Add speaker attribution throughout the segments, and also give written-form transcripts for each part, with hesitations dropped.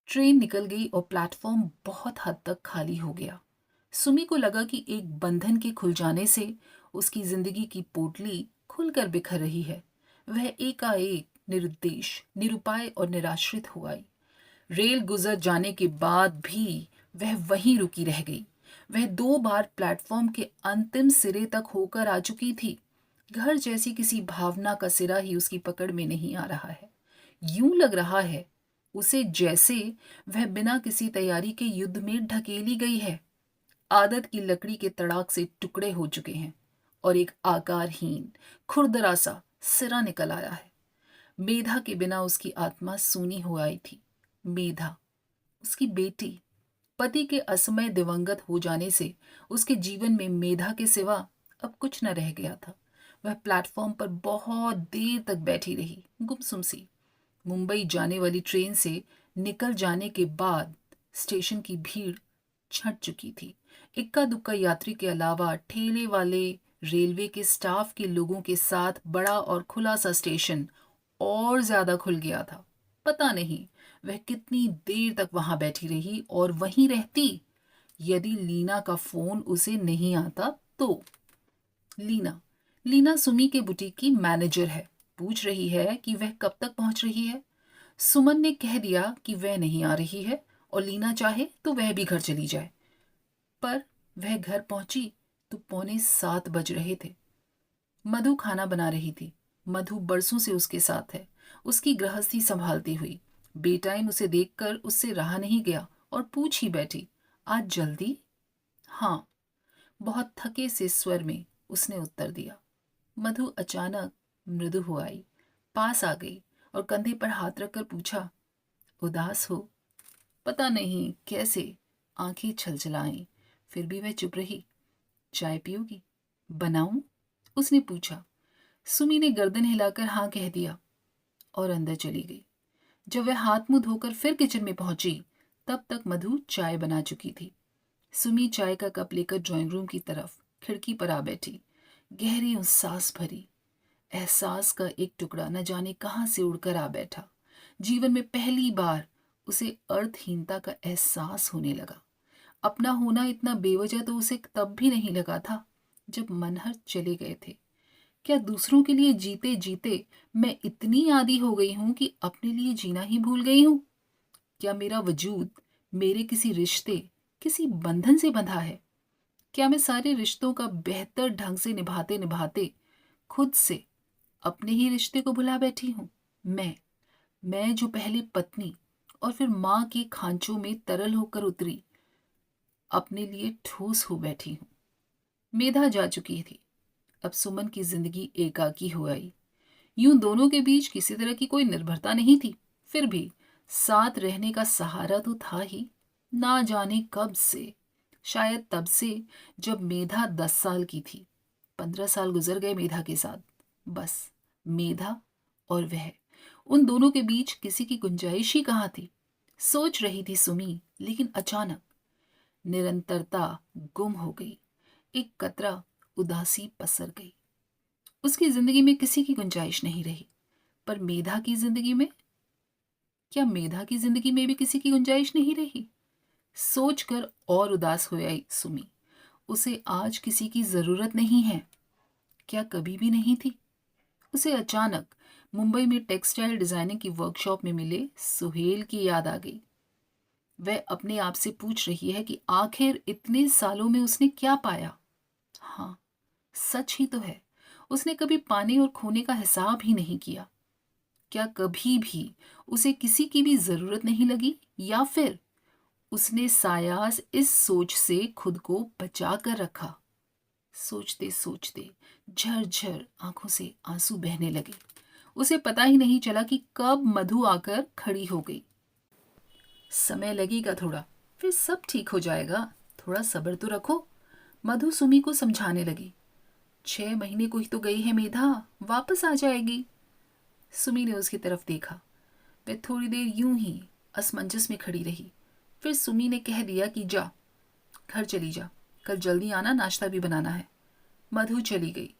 Speaker 1: Train निकल गई और प्लेटफॉर्म बहुत हद तक खाली हो गया। सुमी को लगा कि एक बंधन के खुल जाने से उसकी जिंदगी की पोटली खुलकर बिखर रही है। वह एकाएक निरुद्देश, निरुपाय और निराश्रित हो आई। रेल गुजर जाने के बाद भी वह वहीं रुकी रह गई। वह 2 बार प्लेटफॉर्म के अंतिम सिरे तक होकर आ चुकी थी। घर जैसी किसी भावना का सिरा ही उसकी पकड़ में नहीं आ रहा है। यूं लग रहा है उसे जैसे वह बिना किसी तैयारी के युद्ध में ढकेली गई है। आदत की लकड़ी के तड़ाक से टुकड़े हो चुके हैं और एक आकारहीन खुरदरा सा सिरा निकल आया है। मेधा के बिना उसकी आत्मा सूनी हो आई थी। मेधा, उसकी बेटी। पति के असमय दिवंगत हो जाने से उसके जीवन में मेधा के सिवा अब कुछ न रह गया था। वह प्लेटफॉर्म पर बहुत देर तक बैठी रही, गुमसुम सी। मुंबई जाने वाली ट्रेन से निकल जाने के बाद स्टेशन की भीड़ छंट चुकी थी। इक्का दुक्का यात्री के अलावा ठेले वाले, रेलवे के स्टाफ के लोगों के साथ बड़ा और खुला सा स्टेशन और ज्यादा खुल गया था। पता नहीं वह कितनी देर तक वहां बैठी रही और वहीं रहती यदि लीना का फोन उसे नहीं आता तो। लीना लीना सुमी के बुटीक की मैनेजर है। पूछ रही है कि वह कब तक पहुंच रही है। सुमन ने कह दिया कि वह नहीं आ रही है और लीना चाहे तो वह भी घर चली जाए। पर वह घर पहुंची तो 6:45 बज रहे थे। मधु खाना बना रही थी। मधु बरसों से उसके साथ है, उसकी गृहस्थी संभालती हुई। बेटाइम उसे देखकर उससे रहा नहीं गया और पूछ ही बैठी, आज जल्दी? हाँ, बहुत थके से स्वर में उसने उत्तर दिया। मधु अचानक मृदु हो आई, पास आ गई और कंधे पर हाथ रखकर पूछा, उदास हो? पता नहीं कैसे आंखें छलछलाईं, फिर भी वह चुप रही। चाय पियोगी? बनाऊं? उसने पूछा। सुमी ने गर्दन हिलाकर हाँ कह दिया और अंदर चली गई। जब वह हाथ मुंह धोकर फिर किचन में पहुंची तब तक मधु चाय बना चुकी थी। सुमी चाय का कप लेकर ड्राइंग रूम की तरफ खिड़की पर आ बैठी। गहरी और सांस भरी। एहसास का एक टुकड़ा न जाने कहां से उड़कर आ बैठा। जीवन में पहली बार उसे अर्थहीनता का एहसास होने लगा। अपना होना इतना बेवजह तो उसे तब भी नहीं लगा था जब मनहर चले गए थे। क्या दूसरों के लिए जीते जीते मैं इतनी आदी हो गई हूं कि अपने लिए जीना ही भूल गई हूं? क्या मेरा वजूद मेरे किसी रिश्ते, किसी बंधन से बंधा है? क्या मैं सारे रिश्तों का बेहतर ढंग से निभाते निभाते खुद से अपने ही रिश्ते को भुला बैठी हूं? मैं जो पहले पत्नी और फिर मां के खांचों में तरल होकर उतरी, अपने लिए ठोस हो बैठी हूं। मेधा जा चुकी थी। अब सुमन की जिंदगी एकाकी हो आई। यूं दोनों के बीच किसी तरह की कोई निर्भरता नहीं थी, फिर भी साथ रहने का सहारा तो था ही। ना जाने कब से, शायद तब से जब मेधा 10 साल की थी। 15 साल गुजर गए मेधा के साथ। बस मेधा और वह, उन दोनों के बीच किसी की गुंजाइश ही कहाँ थी? सोच रही थी सुमी, लेकिन अचानक निरंतरता गुम हो गई। एक कतरा उदासी पसर गई। उसकी जिंदगी में किसी की गुंजाइश नहीं रही। पर मेधा की जिंदगी में? क्या मेधा की जिंदगी में भी किसी की गुंजाइश नहीं रही? सोचकर और उदास हो आई सुमी। उसे आज किसी की जरूरत नहीं है। क्या कभी भी नहीं थी? उसे अचानक मुंबई में टेक्सटाइल डिजाइनिंग की वर्कशॉप में मिले सुहेल की याद आ गई। वह अपने आप से पूछ रही है कि आखिर इतने सालों में उसने क्या पाया। हाँ, सच ही तो है, उसने कभी पाने और खोने का हिसाब ही नहीं किया। क्या कभी भी उसे किसी की भी जरूरत नहीं लगी, या फिर उसने सायास इस सोच से खुद को बचा कर रखा? सोचते सोचते झरझर आंखों से आंसू बहने लगे। उसे पता ही नहीं चला कि कब मधु आकर खड़ी हो गई। समय लगेगा थोड़ा, फिर सब ठीक हो जाएगा, थोड़ा सब्र तो रखो, मधु सुमी को समझाने लगी। 6 महीने को ही तो गई है मेधा, वापस आ जाएगी। सुमी ने उसकी तरफ देखा। वह थोड़ी देर यूं ही असमंजस में खड़ी रही। फिर सुमी ने कह दिया कि जा, घर चली जा, कल जल्दी आना, नाश्ता भी बनाना है। मधु चली गई।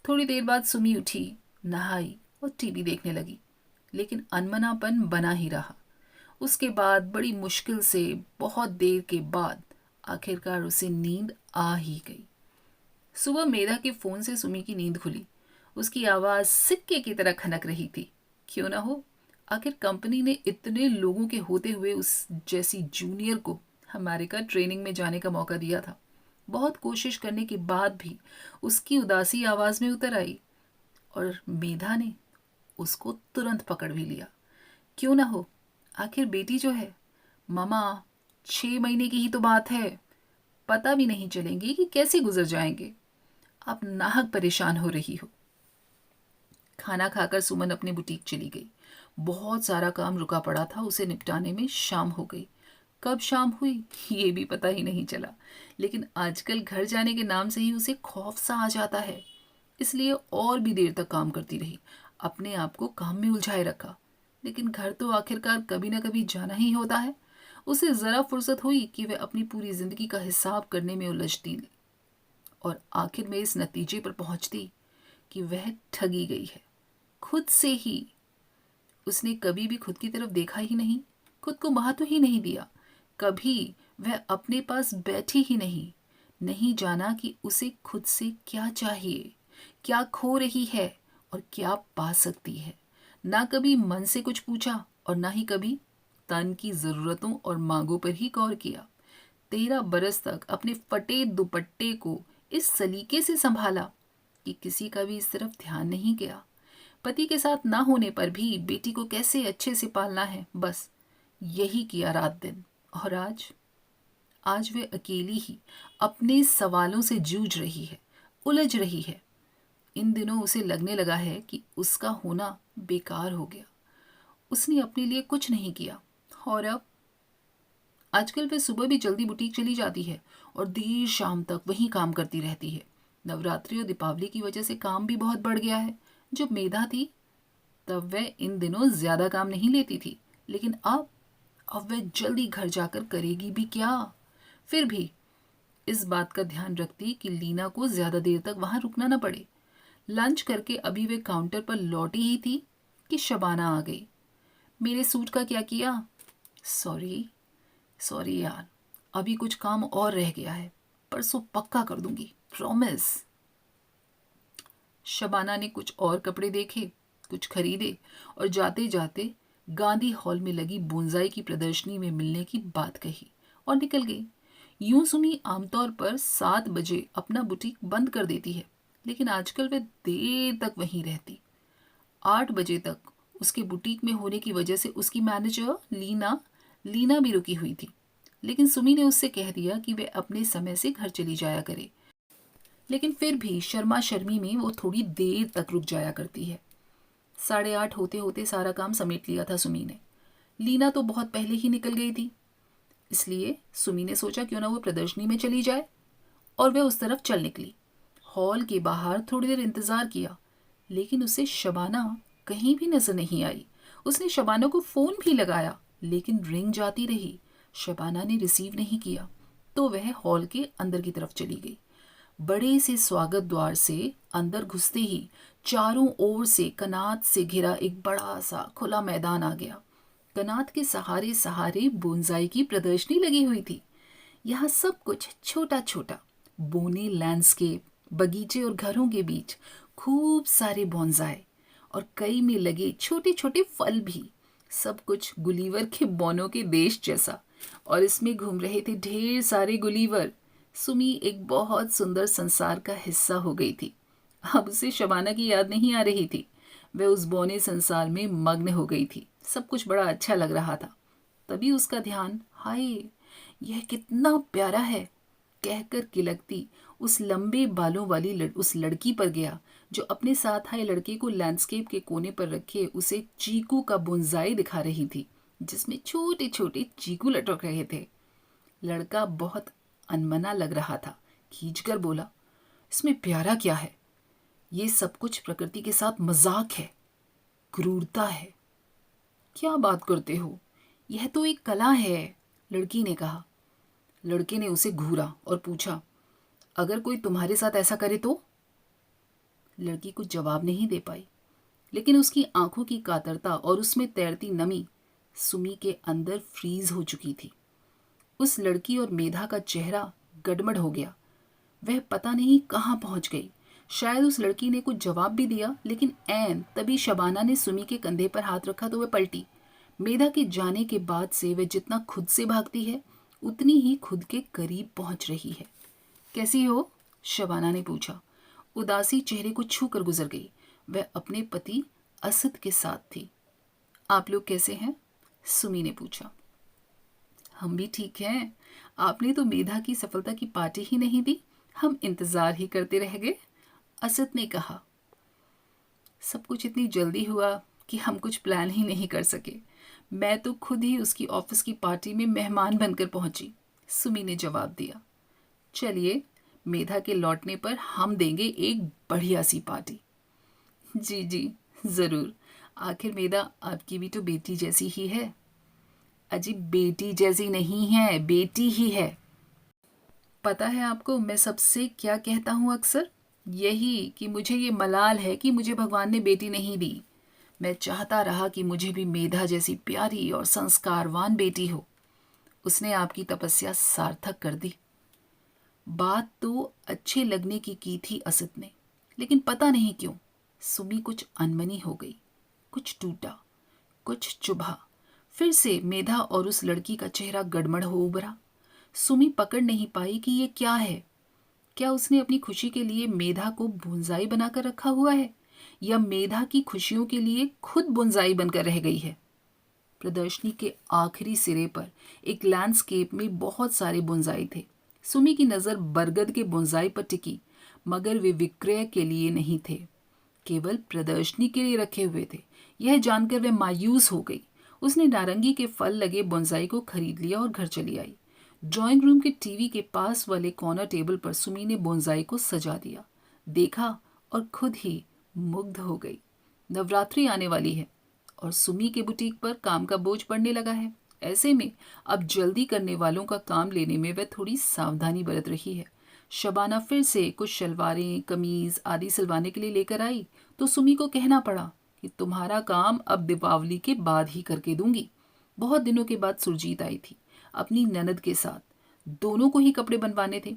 Speaker 1: थोड़ी देर बाद सुमी उठी, नहाई और टीवी देखने लगी। लेकिन अनमनापन बना ही रहा। उसके बाद बड़ी मुश्किल से बहुत देर के बाद आखिरकार उसे नींद आ ही गई। सुबह मेधा के फोन से सुमी की नींद खुली। उसकी आवाज सिक्के की तरह खनक रही थी। क्यों ना हो, आखिर कंपनी ने इतने लोगों के होते हुए उस जैसी जूनियर को हमारे का ट्रेनिंग में जाने का मौका दिया था। बहुत कोशिश करने के बाद भी उसकी उदासी आवाज में उतर आई और मेधा ने उसको तुरंत पकड़ भी लिया। क्यों ना हो, आखिर बेटी जो है, मामा 6 महीने की ही तो बात है, पता भी नहीं चलेंगे कि कैसे गुजर जाएंगे। आप नाहक परेशान हो रही हो। खाना खाकर सुमन अपनी बुटीक चली गई। बहुत सारा काम रुका पड़ा था, उसे निपटाने में शाम हो गई। कब शाम हुई ये भी पता ही नहीं चला, लेकिन आजकल घर जाने के नाम से ही उसे खौफ सा आ जाता है। इसलिए और भी देर तक काम करती रही, अपने आप को काम में उलझाए रखा। लेकिन घर तो आखिरकार कभी ना कभी जाना ही होता है। उसे जरा फुर्सत हुई कि वह अपनी पूरी जिंदगी का हिसाब करने में उलझती और आखिर में इस नतीजे पर पहुंचती कि वह ठगी गई है खुद से ही। उसने कभी भी खुद की तरफ देखा ही नहीं, खुद को महत्व ही नहीं दिया। कभी वह अपने पास बैठी ही नहीं। नहीं जाना कि उसे खुद से क्या चाहिए, क्या खो रही है और क्या पा सकती है। ना कभी मन से कुछ पूछा और ना ही कभी तन की जरूरतों और मांगों पर ही गौर किया। 13 बरस तक अपने फटे दुपट्टे को इस सलीके से संभाला कि किसी का भी इस तरफ ध्यान नहीं गया। पति के साथ ना होने पर भी बेटी को कैसे अच्छे से पालना है, बस यही किया रात दिन। और आज वे अकेली ही अपने सवालों से जूझ रही है, उलझ रही है। इन दिनों उसे लगने लगा है कि उसका होना बेकार हो गया। उसने अपने लिए कुछ नहीं किया। और अब आजकल वह सुबह भी जल्दी बुटीक चली जाती है और देर शाम तक वहीं काम करती रहती है। नवरात्रि और दीपावली की वजह से काम भी बहुत बढ़ गया है। जब मेधा थी तब वह इन दिनों ज्यादा काम नहीं लेती थी, लेकिन अब वह जल्दी घर जाकर करेगी भी क्या। फिर भी इस बात का ध्यान रखती कि लीना को ज्यादा देर तक वहां रुकना न पड़े। लंच करके अभी वे काउंटर पर लौटी ही थी कि शबाना आ गई। मेरे सूट का क्या किया? सॉरी सॉरी यार, अभी कुछ काम और रह गया है, परसों पक्का कर दूंगी, प्रॉमिस। शबाना ने कुछ और कपड़े देखे, कुछ खरीदे और जाते जाते गांधी हॉल में लगी बोंजाई की प्रदर्शनी में मिलने की बात कही और निकल गई। यूं सुमी आमतौर पर 7 बजे अपना बुटीक बंद कर देती है, लेकिन आजकल वह देर तक वहीं रहती। 8 बजे तक उसके बुटीक में होने की वजह से उसकी मैनेजर लीना लीना भी रुकी हुई थी, लेकिन सुमी ने उससे कह दिया कि वे अपने समय से घर चली जाया करे। लेकिन फिर भी शर्मा शर्मी में वो थोड़ी देर तक रुक जाया करती है। 8:30 होते होते सारा काम समेट लिया था सुमी ने। लीना तो बहुत पहले ही निकल गई थी, इसलिए सुमी ने सोचा क्यों ना वो प्रदर्शनी में चली जाए और वह उस तरफ चल निकली। हॉल के बाहर थोड़ी देर इंतजार किया, लेकिन उसे शबाना कहीं भी नजर नहीं आई। उसने शबाना को फोन भी लगाया, लेकिन रिंग जाती रही। शबाना ने रिसीव नहीं किया, तो वह हॉल के अंदर की तरफ चली गई। बड़े से स्वागत द्वार से अंदर घुसते ही चारों ओर से कनात से घिरा एक बड़ा सा खुला मैदान आ गया। कनात के सहारे सहारे बोंजाई की प्रदर्शनी लगी हुई थी। यहाँ सब कुछ छोटा छोटा, बोने लैंडस्केप, बगीचे और घरों के बीच खूब सारे बोंजाई और कई में लगे छोटे छोटे फल भी। सब कुछ गुलीवर के बोनों के देश जैसा, और इसमें घूम रहे थे ढेर सारे गुलीवर। सुमी एक बहुत सुंदर संसार का हिस्सा हो गई थी। अब उसे शबाना की याद नहीं आ रही थी। वह उस बौने संसार में मग्न हो गई थी। सब कुछ बड़ा अच्छा लग रहा था। तभी उसका ध्यान, हाय यह कितना प्यारा है, कहकर किलकती उस लंबे बालों वाली उस लड़की पर गया जो अपने साथ आए लड़के को लैंडस्केप के कोने पर रखे उसे चीकू का बोंजाई दिखा रही थी, जिसमें छोटे छोटे चीकू लटक रहे थे। लड़का बहुत अनमना लग रहा था। खींचकर बोला, इसमें प्यारा क्या है? ये सब कुछ प्रकृति के साथ मजाक है, क्रूरता है। क्या बात करते हो, यह तो एक कला है, लड़की ने कहा। लड़के ने उसे घूरा और पूछा, अगर कोई तुम्हारे साथ ऐसा करे तो? लड़की कुछ जवाब नहीं दे पाई, लेकिन उसकी आंखों की कातरता और उसमें तैरती नमी सुमी के अंदर फ्रीज हो चुकी थी। उस लड़की और मेधा का चेहरा गड़बड़ हो गया। वह पता नहीं कहाँ पहुंच गई। शायद उस लड़की ने कुछ जवाब भी दिया, लेकिन ऐन तभी शबाना ने सुमी के कंधे पर हाथ रखा तो वह पलटी। मेधा के जाने के बाद से वह जितना खुद से भागती है, उतनी ही खुद के करीब पहुंच रही है। कैसी हो? शबाना ने पूछा। उदासी चेहरे को छू कर गुजर गई। वह अपने पति असद के साथ थी। आप लोग कैसे हैं? सुमी ने पूछा। हम भी ठीक हैं। आपने तो मेधा की सफलता की पार्टी ही नहीं दी, हम इंतजार ही करते रह गए, असद ने कहा। सब कुछ इतनी जल्दी हुआ कि हम कुछ प्लान ही नहीं कर सके। मैं तो खुद ही उसकी ऑफिस की पार्टी में मेहमान बनकर पहुंची, सुमी ने जवाब दिया। चलिए, मेधा के लौटने पर हम देंगे एक बढ़िया सी पार्टी। जी जी, ज़रूर। आखिर मेधा आपकी भी तो बेटी जैसी ही है। अजी, बेटी जैसी नहीं है, बेटी ही है। पता है आपको मैं सबसे क्या कहता हूँ अक्सर? यही कि मुझे ये मलाल है कि मुझे भगवान ने बेटी नहीं दी। मैं चाहता रहा कि मुझे भी मेधा जैसी प्यारी और संस्कारवान बेटी हो। उसने आपकी तपस्या सार्थक कर दी। बात तो अच्छे लगने की थी असद ने, लेकिन पता नहीं क्यों सुमी कुछ अनमनी हो गई। कुछ टूटा, कुछ चुभा। फिर से मेधा और उस लड़की का चेहरा गड़बड़ हो उभरा। सुमी पकड़ नहीं पाई कि ये क्या है। क्या उसने अपनी खुशी के लिए मेधा को बुंजाई बनाकर रखा हुआ है, या मेधा की खुशियों के लिए खुद बुंजाई बनकर रह गई है? प्रदर्शनी के आखिरी सिरे पर एक लैंडस्केप में बहुत सारे बुंजाई थे। सुमी की नज़र बरगद के बुंजाई पर टिकी, मगर वे विक्रय के लिए नहीं थे, केवल प्रदर्शनी के लिए रखे हुए थे। यह जानकर वह मायूस हो गई। उसने नारंगी के फल लगे बोनसाई को खरीद लिया और घर चली आई। ड्राइंग रूम के टीवी के पास वाले कॉर्नर टेबल पर सुमी ने बोनसाई को सजा दिया, देखा और खुद ही मुग्ध हो गई। नवरात्रि आने वाली है और सुमी के बुटीक पर काम का बोझ पड़ने लगा है। ऐसे में अब जल्दी करने वालों का काम लेने में वह थोड़ी सावधानी बरत रही है। शबाना फिर से कुछ शलवारें, कमीज आदि सिलवाने के लिए लेकर आई तो सुमी को कहना पड़ा कि तुम्हारा काम अब दीपावली के बाद ही करके दूंगी। बहुत दिनों के बाद सुरजीत आई थी अपनी ननद के साथ। दोनों को ही कपड़े बनवाने थे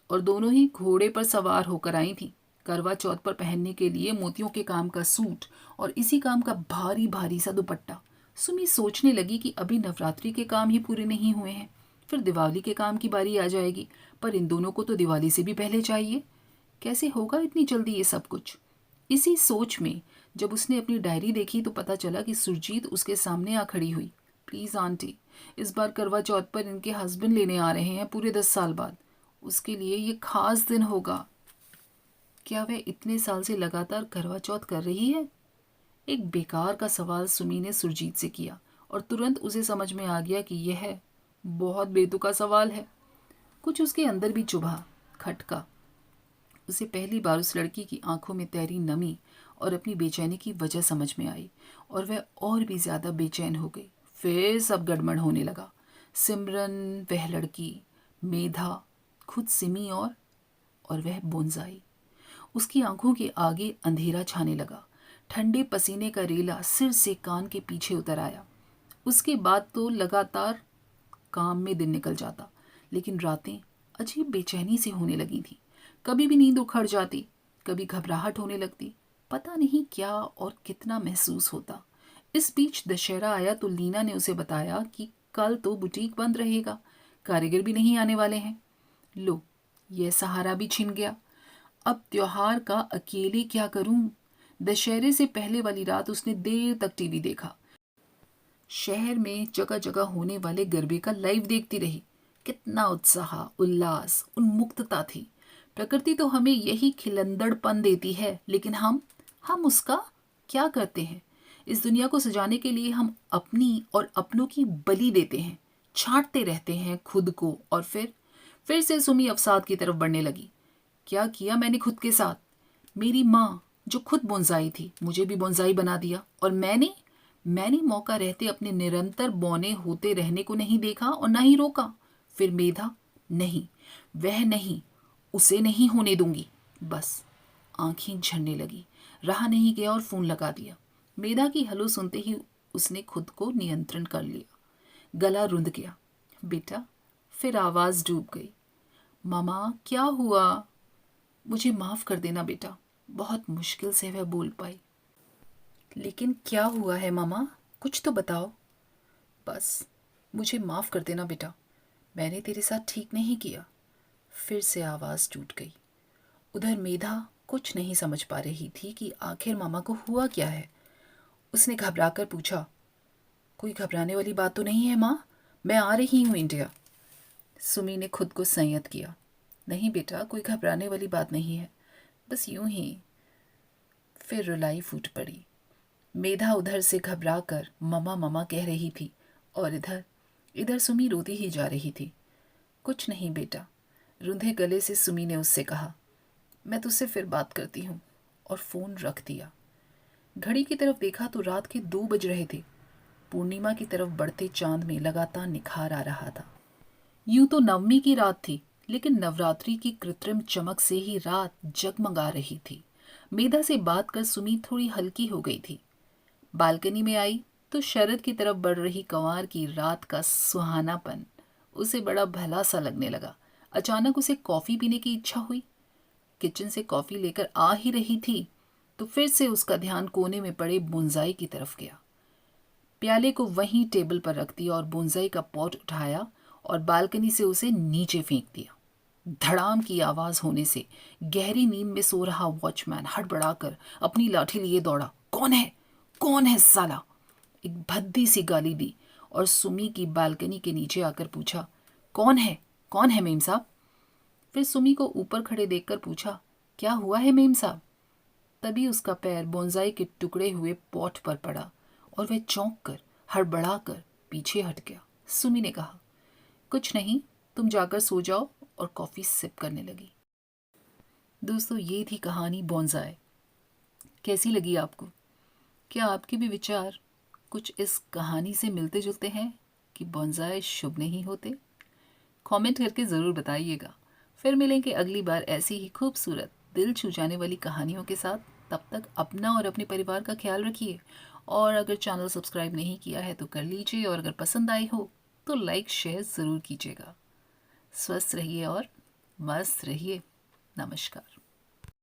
Speaker 1: और दोनों ही घोड़े पर सवार होकर आई थी। करवा चौथ पर पहनने के लिए मोतियों के काम का सूट और इसी काम का भारी भारी सा दुपट्टा। सुमी सोचने लगी कि अभी नवरात्रि के काम ही पूरे नहीं हुए हैं, फिर दिवाली के काम की बारी आ जाएगी, पर इन दोनों को तो दिवाली से भी पहले चाहिए। कैसे होगा इतनी जल्दी ये सब कुछ? इसी सोच में जब उसने अपनी डायरी देखी तो पता चला कि सुरजीत उसके सामने आ खड़ी हुई। प्लीज़ आंटी, इस बार करवा चौथ पर इनके हस्बैंड लेने आ रहे हैं पूरे 10 साल बाद। उसके लिए ये खास दिन होगा। क्या वह इतने साल से लगातार करवा चौथ कर रही है? एक बेकार का सवाल सुमी ने सुरजीत से किया और तुरंत उसे समझ में आ गया कि यह बहुत बेतुका सवाल है। कुछ उसके अंदर भी चुभा, खटका। उसे पहली बार उस लड़की की आंखों में तैरी नमी और अपनी बेचैनी की वजह समझ में आई और वह और भी ज्यादा बेचैन हो गई। फिर सब गड़बड़ होने लगा। सिमरन, वह लड़की, मेधा, खुद सिमी और वह बोंजाई। उसकी आंखों के आगे अंधेरा छाने लगा। ठंडे पसीने का रेला सिर से कान के पीछे उतर आया। उसके बाद तो लगातार काम में दिन निकल जाता, लेकिन रातें अजीब बेचैनी से होने लगी थी। कभी भी नींद उखड़ जाती, कभी घबराहट होने लगती। पता नहीं क्या और कितना महसूस होता। इस बीच दशहरा आया तो लीना ने उसे बताया कि कल तो बुटीक बंद रहेगा, कारीगर भी नहीं आने वाले हैं। लो, यह सहारा भी छिन गया। अब त्योहार का अकेले क्या करूं? दशहरे से पहले वाली रात उसने देर तक टीवी देखा। शहर में जगह जगह होने वाले गरबे का लाइव देखती रही। कितना उत्साह, उल्लास, उन्मुक्तता थी। प्रकृति तो हमें यही खिलंदड़पन देती है, लेकिन हम उसका क्या करते हैं? इस दुनिया को सजाने के लिए हम अपनी और अपनों की बलि देते हैं, छांटते रहते हैं खुद को, और फिर से सुमी अवसाद की तरफ बढ़ने लगी। क्या किया मैंने खुद के साथ? मेरी माँ जो खुद बोनसाई थी, मुझे भी बोनसाई बना दिया, और मैंने मौका रहते अपने निरंतर बौने होते रहने को नहीं देखा और ना ही रोका। फिर मेधा, नहीं, वह नहीं, उसे नहीं होने दूंगी। बस आंखें झरने लगी, रहा नहीं गया और फोन लगा दिया। मेधा की हलो सुनते ही उसने खुद को नियंत्रण कर लिया। गला रुंध गया। बेटा, फिर आवाज़ डूब गई। मामा, क्या हुआ? मुझे माफ़ कर देना बेटा, बहुत मुश्किल से वह बोल पाई। लेकिन क्या हुआ है मामा? कुछ तो बताओ। बस, मुझे माफ़ कर देना बेटा, मैंने तेरे साथ ठीक नहीं किया। फिर से आवाज़ टूट गई। उधर मेधा कुछ नहीं समझ पा रही थी कि आखिर मामा को हुआ क्या है। उसने घबराकर पूछा, कोई घबराने वाली बात तो नहीं है माँ, मैं आ रही हूँ इंडिया। सुमी ने खुद को संयत किया। नहीं बेटा, कोई घबराने वाली बात नहीं है, बस यूं ही। फिर रुलाई फूट पड़ी। मेधा उधर से घबरा कर ममा ममा कह रही थी और इधर इधर सुमी रोती ही जा रही थी। कुछ नहीं बेटा, रुंधे गले से सुमी ने उससे कहा, मैं तुझसे फिर बात करती हूँ, और फ़ोन रख दिया। घड़ी की तरफ देखा तो रात के 2 बज रहे थे। पूर्णिमा की तरफ बढ़ते चांद में लगातार निखार आ रहा था। यूं तो नवमी की रात थी, लेकिन नवरात्रि की कृत्रिम चमक से ही रात जगमगा रही थी। मेधा से बात कर सुमी थोड़ी हल्की हो गई थी। बालकनी में आई तो शरद की तरफ बढ़ रही कंवार की रात का सुहानापन उसे बड़ा भला सा लगने लगा। अचानक उसे कॉफ़ी पीने की इच्छा हुई। किचन से कॉफ़ी लेकर आ ही रही थी तो फिर से उसका ध्यान कोने में पड़े बोनसाई की तरफ गया। प्याले को वहीं टेबल पर रख दिया और बोनसाई का पॉट उठाया और बालकनी से उसे नीचे फेंक दिया। धड़ाम की आवाज होने से गहरी नींद में सो रहा वॉचमैन हड़बड़ाकर अपनी लाठी लिए दौड़ा। कौन है? कौन है साला? एक भद्दी सी गाली दी और सुमी की बालकनी के नीचे आकर पूछा, कौन है? कौन है मेम साहब? फिर सुमी को ऊपर खड़े देखकर पूछा, क्या हुआ है मेम साहब? तभी उसका पैर बोनसाई के टुकड़े हुए पॉट पर पड़ा और वह चौंक कर हड़बड़ा कर पीछे हट गया। सुमी ने कहा, कुछ नहीं, तुम जाकर सो जाओ, और कॉफ़ी सिप करने लगी। दोस्तों, ये थी कहानी बोनसाई। कैसी लगी आपको? क्या आपके भी विचार कुछ इस कहानी से मिलते जुलते हैं कि बोनसाई शुभ नहीं होते? कमेंट करके ज़रूर बताइएगा। फिर मिलेंगे अगली बार ऐसी ही खूबसूरत दिल छू जाने वाली कहानियों के साथ। तब तक अपना और अपने परिवार का ख्याल रखिए, और अगर चैनल सब्सक्राइब नहीं किया है तो कर लीजिए, और अगर पसंद आई हो तो लाइक शेयर ज़रूर कीजिएगा। स्वस्थ रहिए और मस्त रहिए। नमस्कार।